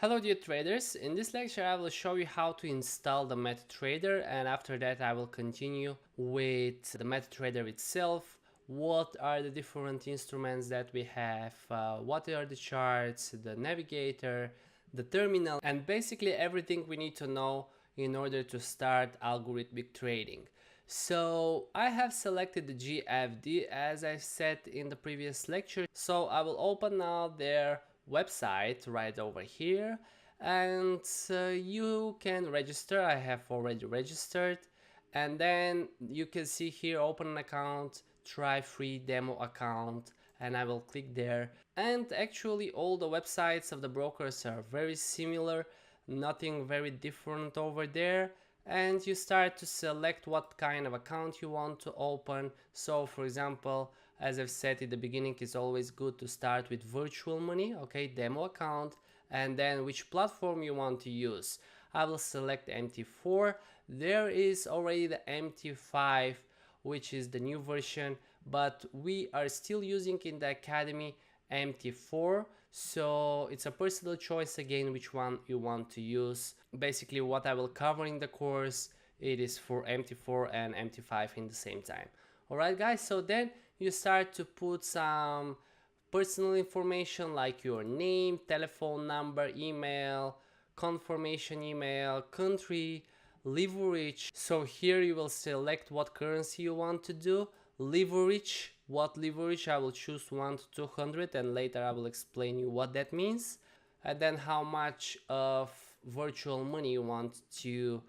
Hello dear traders, in this lecture I will show you how to install the MetaTrader, and after that I will continue with the MetaTrader itself. What are the different instruments that we have, what are the charts, the navigator, the terminal, and basically everything we need to know in order to start algorithmic trading. So I have selected the GFD as I said in the previous lecture, so I will open now their website right over here, and you can register. I have already registered, and then you can see here open an account, try free demo account, and I will click there. And actually all the websites of the brokers are very similar, nothing very different over there. And you start to select what kind of account you want to open. So for example, as I've said in the beginning, it's always good to start with virtual money, okay, demo account, and then which platform you want to use. I will select MT4. There is already the MT5, which is the new version, but we are still using in the Academy MT4, so it's a personal choice again which one you want to use. Basically what I will cover in the course, it is for MT4 and MT5 in the same time. Alright guys, so then you start to put some personal information like your name, telephone number, email, confirmation email, country, leverage. So here you will select what currency you want to do. Leverage, what leverage, I will choose 1 to 200, and later I will explain you what that means. And then how much of virtual money you want to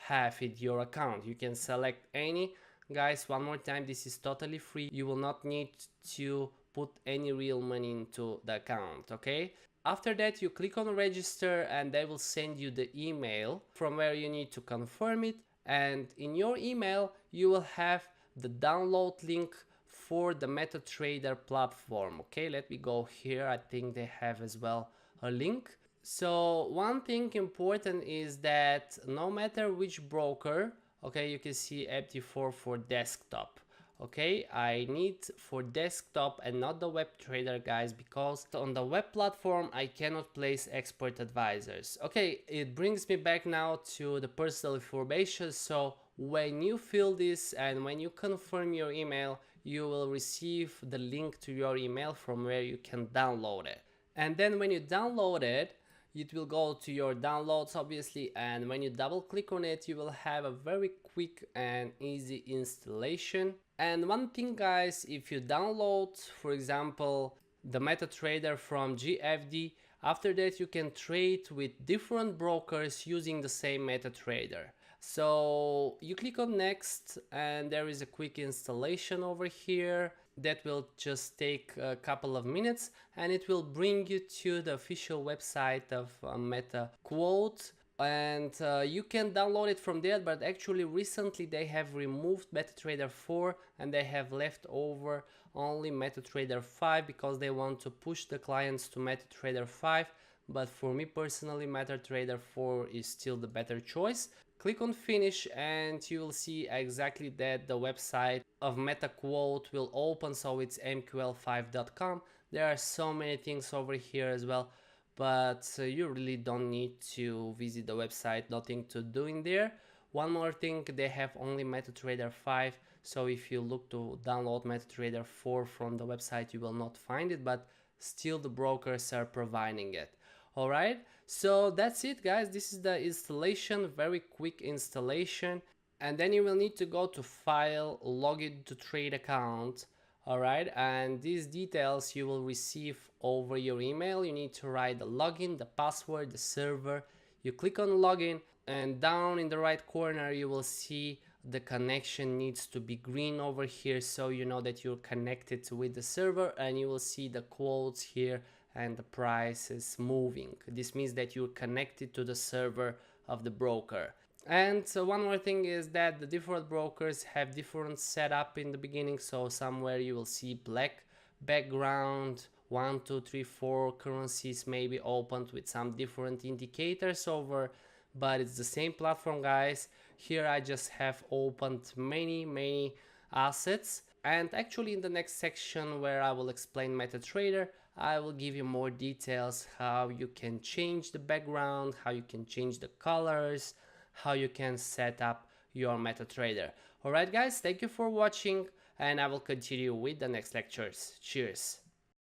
have in your account. You can select any. Guys, one more time, this is totally free. You will not need to put any real money into the account, okay? After that, you click on register and they will send you the email from where you need to confirm it. And in your email, you will have the download link for the MetaTrader platform. Okay, let me go here. I think they have as well a link. So one thing important is that no matter which broker, okay, you can see MT4 for desktop. Okay, I need for desktop and not the web trader, guys, because on the web platform I cannot place expert advisors. Okay, it brings me back now to the personal information. So when you fill this and when you confirm your email, you will receive the link to your email from where you can download it. And then when you download it, it will go to your downloads obviously, and when you double click on it, you will have a very quick and easy installation. And one thing guys, if you download for example the MetaTrader from GFD, after that you can trade with different brokers using the same MetaTrader. So you click on next and there is a quick installation over here. That will just take a couple of minutes and it will bring you to the official website of MetaQuote, and you can download it from there. But actually recently they have removed MetaTrader 4 and they have left over only MetaTrader 5 because they want to push the clients to MetaTrader 5. But for me personally, MetaTrader 4 is still the better choice. Click on finish and you will see exactly that the website of MetaQuote will open, so it's mql5.com. There are so many things over here as well, but you really don't need to visit the website, nothing to do in there. One more thing, they have only MetaTrader 5, so if you look to download MetaTrader 4 from the website, you will not find it, but still the brokers are providing it. Alright, so that's it guys, this is the installation, very quick installation. And then you will need to go to file, login to trade account. Alright, and these details you will receive over your email. You need to write the login, the password, the server. You click on login and down in the right corner you will see the connection needs to be green over here, so you know that you're connected with the server, and you will see the quotes here and the price is moving. This means that you're connected to the server of the broker. And so one more thing is that the different brokers have different setup in the beginning. So somewhere you will see black background, 1, 2, 3, 4 currencies maybe opened with some different indicators over, but it's the same platform guys. Here I just have opened many assets. And actually in the next section where I will explain MetaTrader, I will give you more details how you can change the background, how you can change the colors, how you can set up your MetaTrader. Alright guys, thank you for watching and I will continue with the next lectures. Cheers!